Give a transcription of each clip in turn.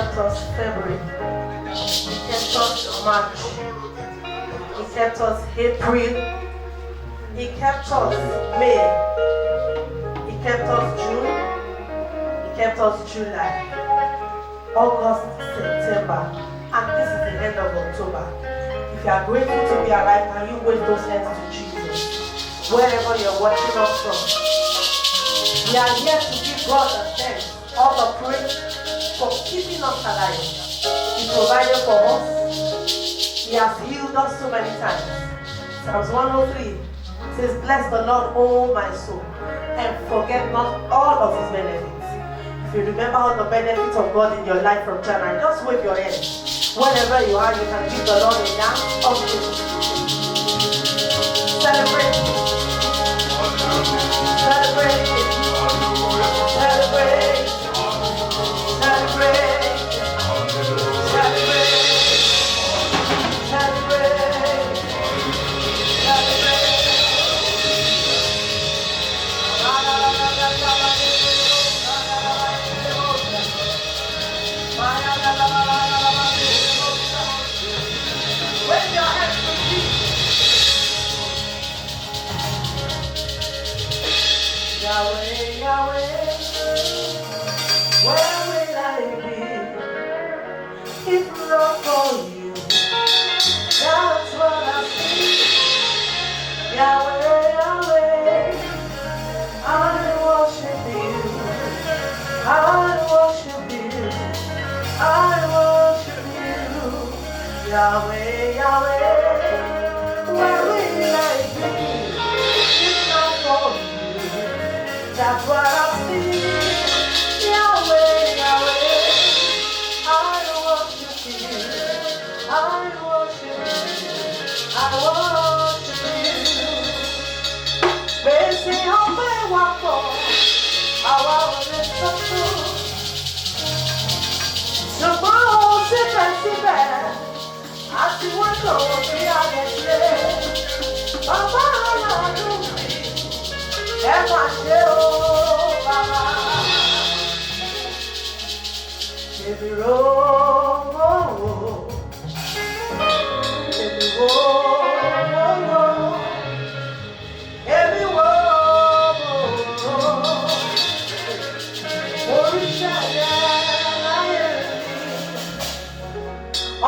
kept us February. He kept us March. He kept us April. He kept us May. He kept us June. He kept us July, August, September, and this is the end of October. If you are grateful to be alive, can you wave those hands to Jesus? Wherever you're watching us from, we are here to give God the thanks, all the praise for keeping us alive. He provided for us. He has healed us so many times. Psalms 103 says, "Bless the Lord, O my soul, and forget not all of his benefits." If you remember all the benefits of God in your life from January, just wave your hands. Wherever you are, you can give the Lord a dance of praise. Celebrate. Celebrate. Celebrate. Celebrate. Celebrate. Celebrate. Wave your hands to Jesus. Yahweh, Yahweh, where will I be if not for you? That's what I see. Yahweh, Yahweh, I worship you. I worship you. I worship you. Yahweh, Yahweh, where will I be if not for you? That's what I see. Yahweh, Yahweh, I worship you. I worship you. I worship you. Bẹ́sẹ̀ ọpẹ́ wa pọ̀, àwa ò lè sọ tó. Ṣùgbọ́n ó síbẹ̀síbẹ̀, àti wọ́n lòun bí a lè ṣe. Bàbá aláàánú mi, ẹ máa ṣe o bàbá. Èmi rò ó, èmi wò ó, èmi wò ó, oríṣẹ́ yẹn láyé mi.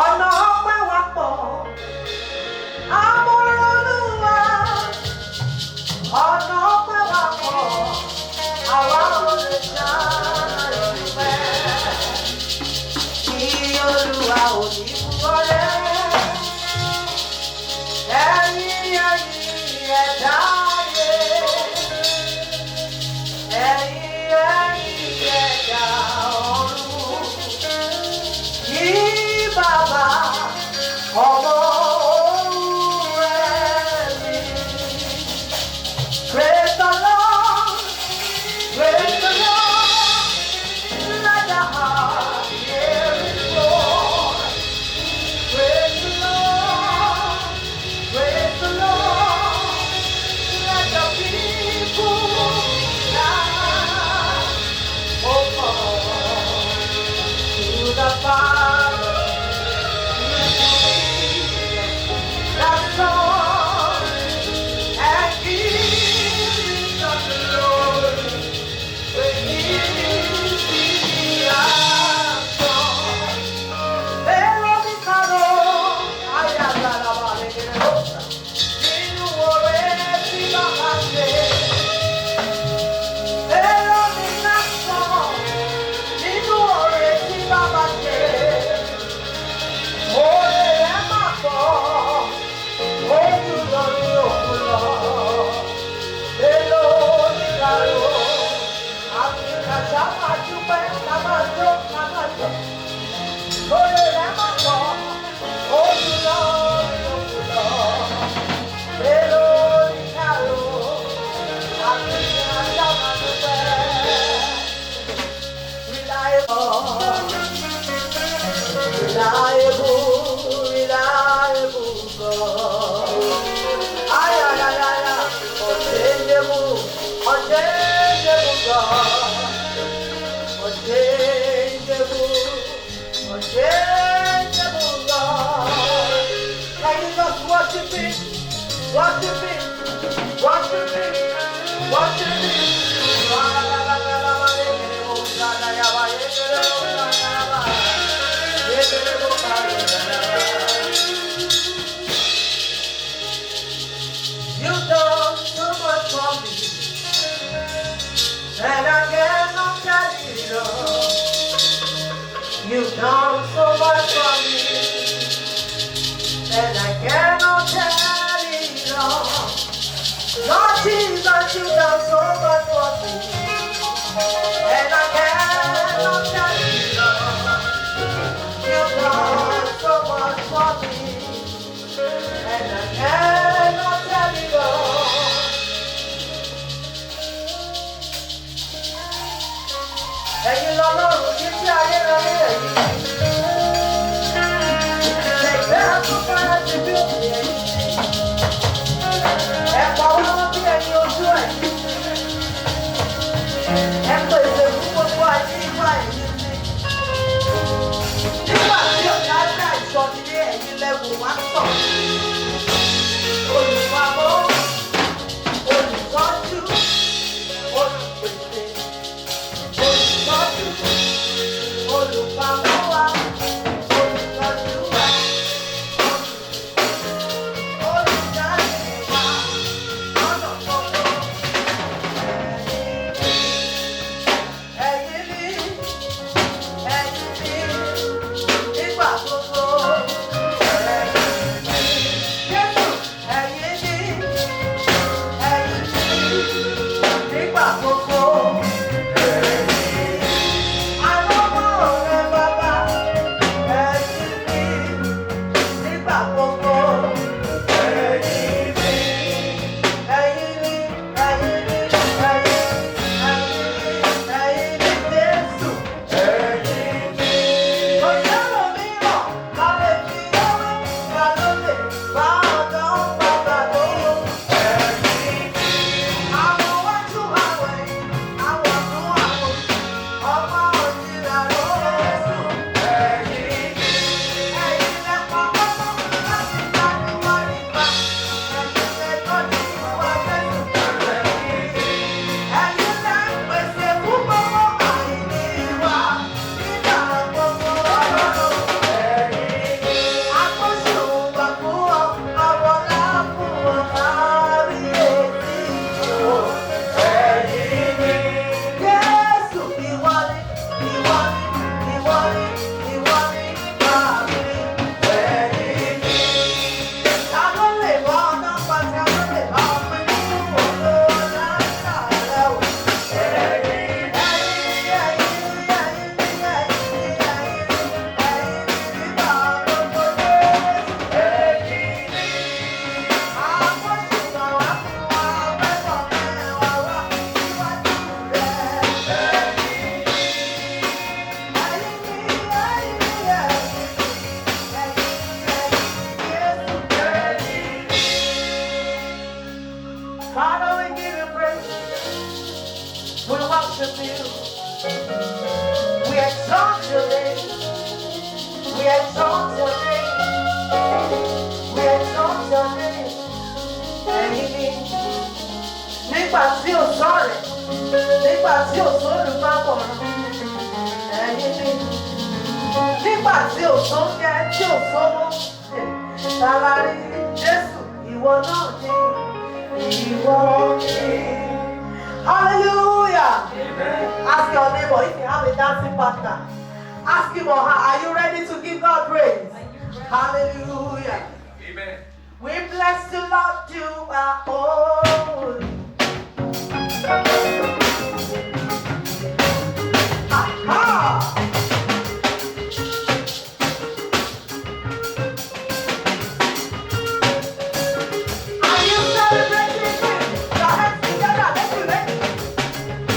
Ọ̀nà ọpẹ́ wa pọ̀, àmọ̀ràn Olúwa. Ọ̀nà ọpẹ́ wa pọ̀, àwa ò lè ṣàìdúpẹ́. Kí Olúwa ò ní wọlé. Ẹ̀yin ẹ̀dá ayé, ẹ̀yin ẹ̀dá ọ̀run. Kí Bàbá ọmọ òun rẹ̀ mi. Praise the Lord, praise the Lord, let the heart hear his voice. Praise the Lord, praise the Lord, let the people shout. Oh, come to the Father, that song, and give the glory. With his song. Pero mi caro, ay, agarraba de rosa. Nínú ọ̀rẹ́ tí bàbá ṣe. Pero mi naso, nínú ọ̀rẹ́ tí bàbá ṣe. Worship Him. Worship Him. Worship Him. You've done so much for me, and I cannot tell it all. You've done so much for me, and I cannot tell it all. Lord Jesus, you've done so much for me, and I cannot tell it all. You've done so much for me, and I cannot tell it all. Ẹ̀yin lọ́lọ́run títí ayérayé ẹ̀yin. Ẹgbẹ́ àtúntàrà ti bí òkè ẹ̀yin. Ẹ̀pọ̀ wọn bí ẹ̀yin ojú ẹ̀yin. Ẹ̀pọ̀ ìṣe fún gbogbo àti ìgbà ẹ̀yin sí. Nígbà tí ọ̀gá dá ìsọdílé ẹ̀yin lẹ́wù wá sọ̀. Olùpamọ́, olùtọ́jú, olùpèsè. Olùpamọ́ wa, olùtọ́jú wa, olùdarí wa, lọ́nà gbogbo. Ẹ̀yin ni, nígbà gbogbo. Jésù, ẹ̀yin ni, nígbà gbogbo. Hallelujah. Ask your neighbor if you have a dancing partner. Ask him or her, are you ready to give God praise? Hallelujah. Amen. We bless the Lord, you are holy. Aha! Are you celebrating him? Your hands together, let's do it.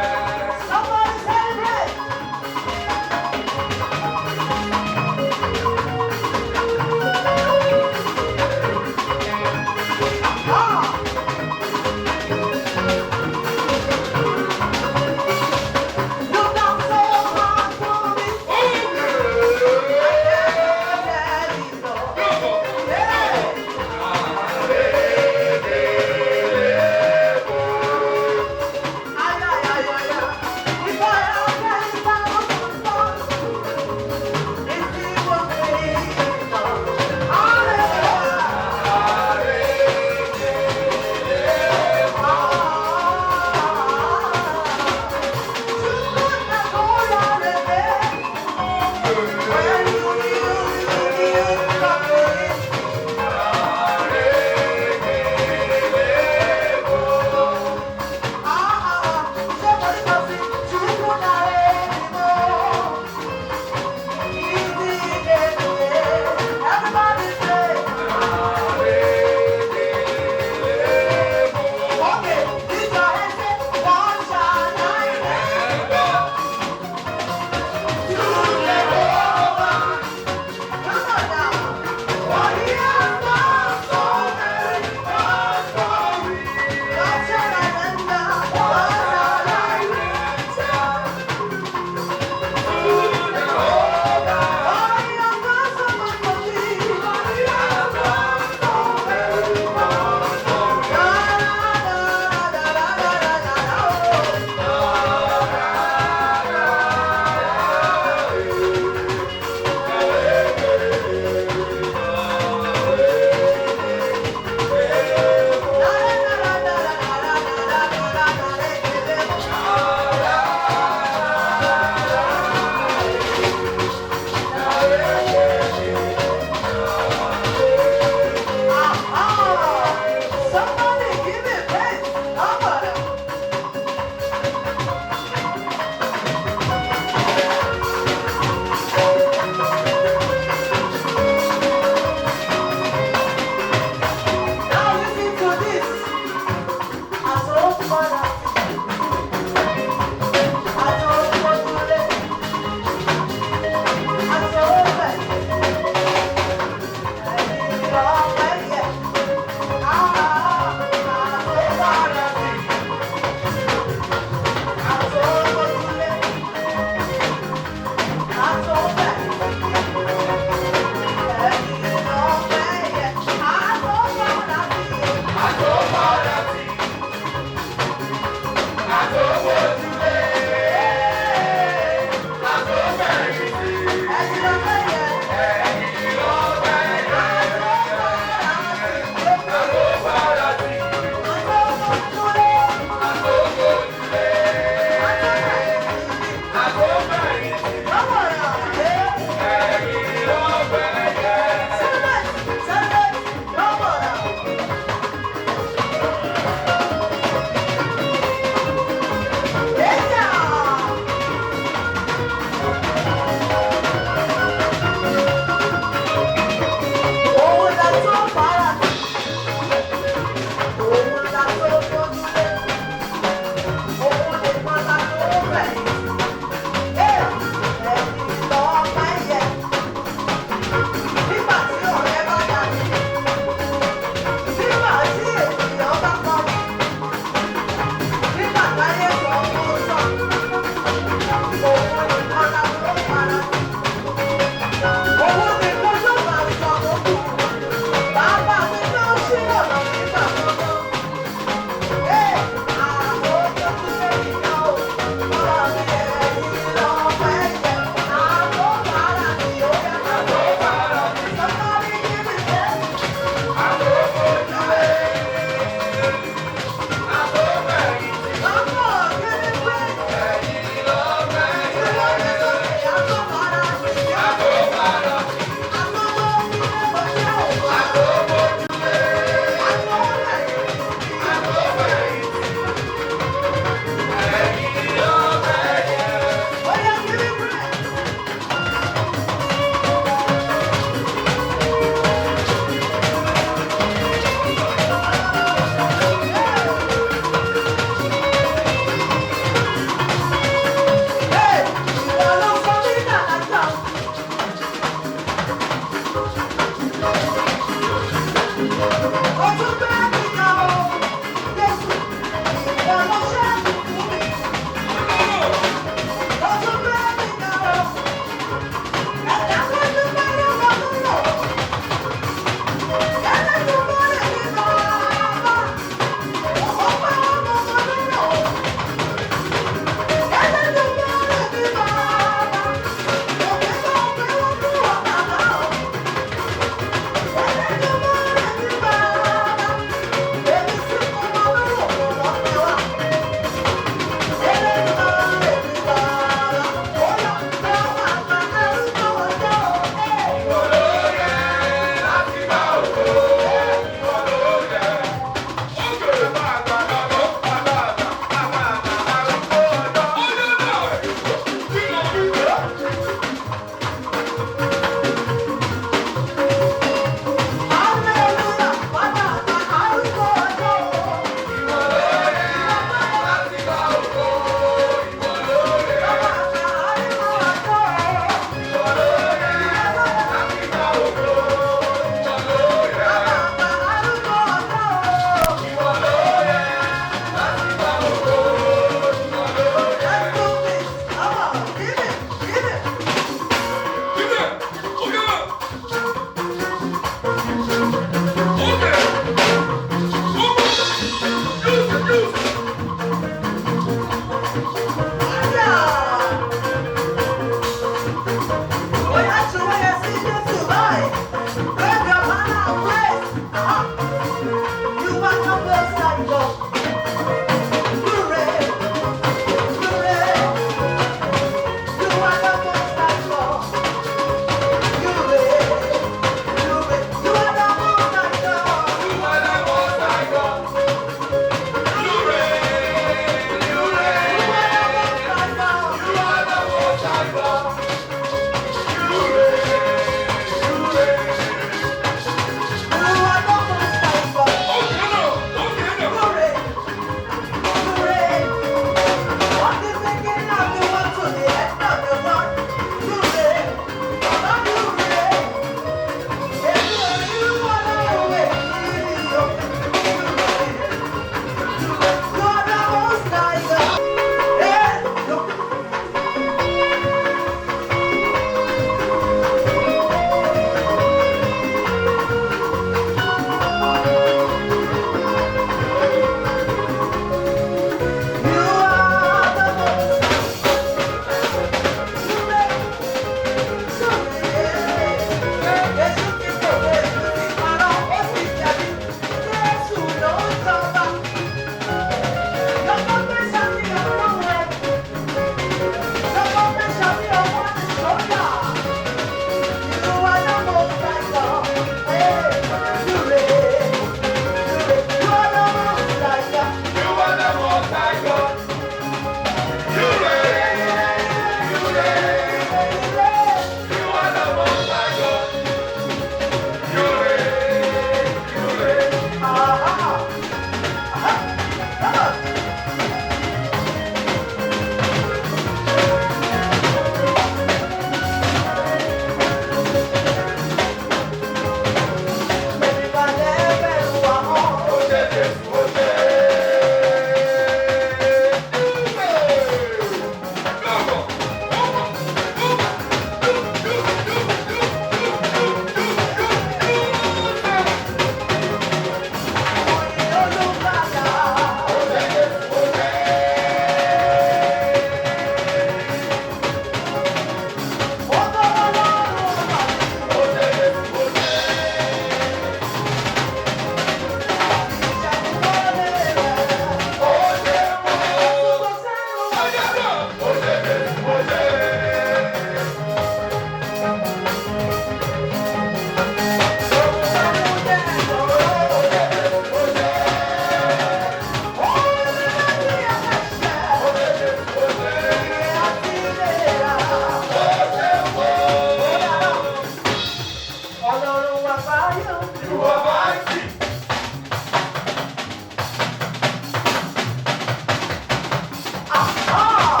Ah!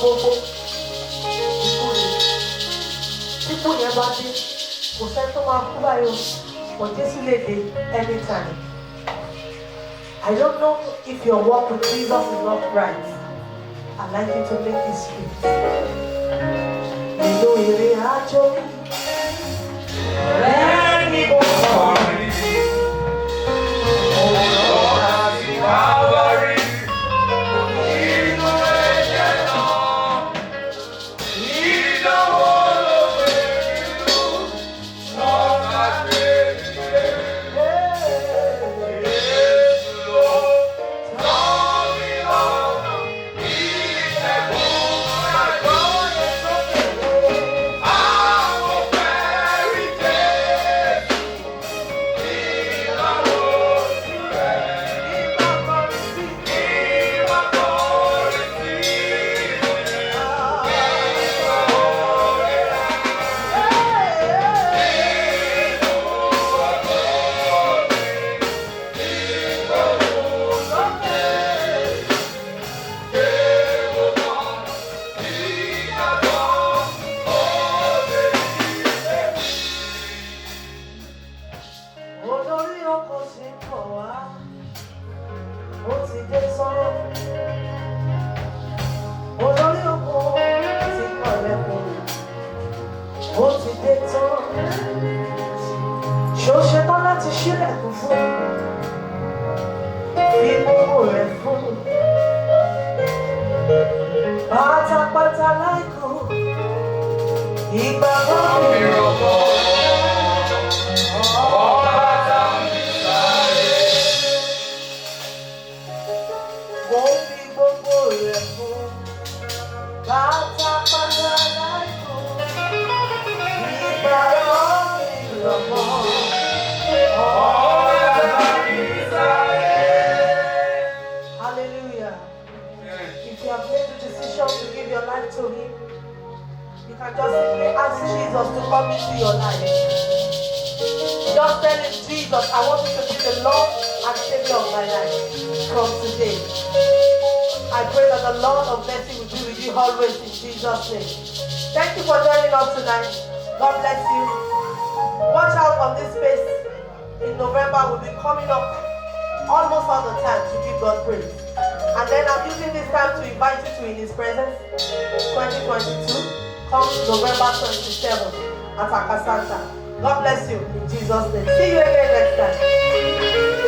gbogbo ikú rẹ̀. Kíkú yẹn bá dé, kò sẹ́ni tó máa kú báyìí o, but Jésù lè dé anytime. I don't know if your walk with Jesus is not right. I'd like you to make this straight. Nínú ìrìn àjò rẹ̀ ní mo kọ́ rí. Mo lọ láti Calvary. Nínú ẹ̀jẹ̀ náà, ìdánwò ló gbé nínú sọ́nà gbé nílé. Jésù ló tọ́ mi lọ, ìṣẹ́gun àgbọ̀ yẹn sókè. Àwọn fẹ́rí Jésù, ìlànà ojú rẹ̀. Ìgbà kọrin sí, ìgbà kọrin sí, ìgbà orin rẹ̀. Olórí ọkọ̀ ti ń bọ̀ wá, ó ti dé tán. Olórí ọkọ̀ ti kọ̀lẹ̀kùn, ó ti dé tán. Ṣé o ṣetán láti ṣílẹ̀kùn fún mi? Fi gbogbo rẹ̀ fún mi. Pátápátá láìkú, ìgbàgbọ́ mi rọ̀gbọ̀. Mo fi gbogbo rẹ̀ fún pátápátá láìkú, ìgbàgbọ́ mi rọ̀gbọ̀. Hallelujah. If you have made the decision to give your life to Him, you can just simply ask Jesus to come into your life. Just tell Him, Jesus, I want you to be the Lord and Savior of my life from today. I pray that the Lord of mercy will be with you always in Jesus' name. Thank you for joining us tonight. God bless you. Watch out on this space. In November, we'll be coming up almost all the time to give God praise. And then I'm using this time to invite you to in His presence 2022. Come November 27th at Akasanta. God bless you in Jesus' name. See you again next time.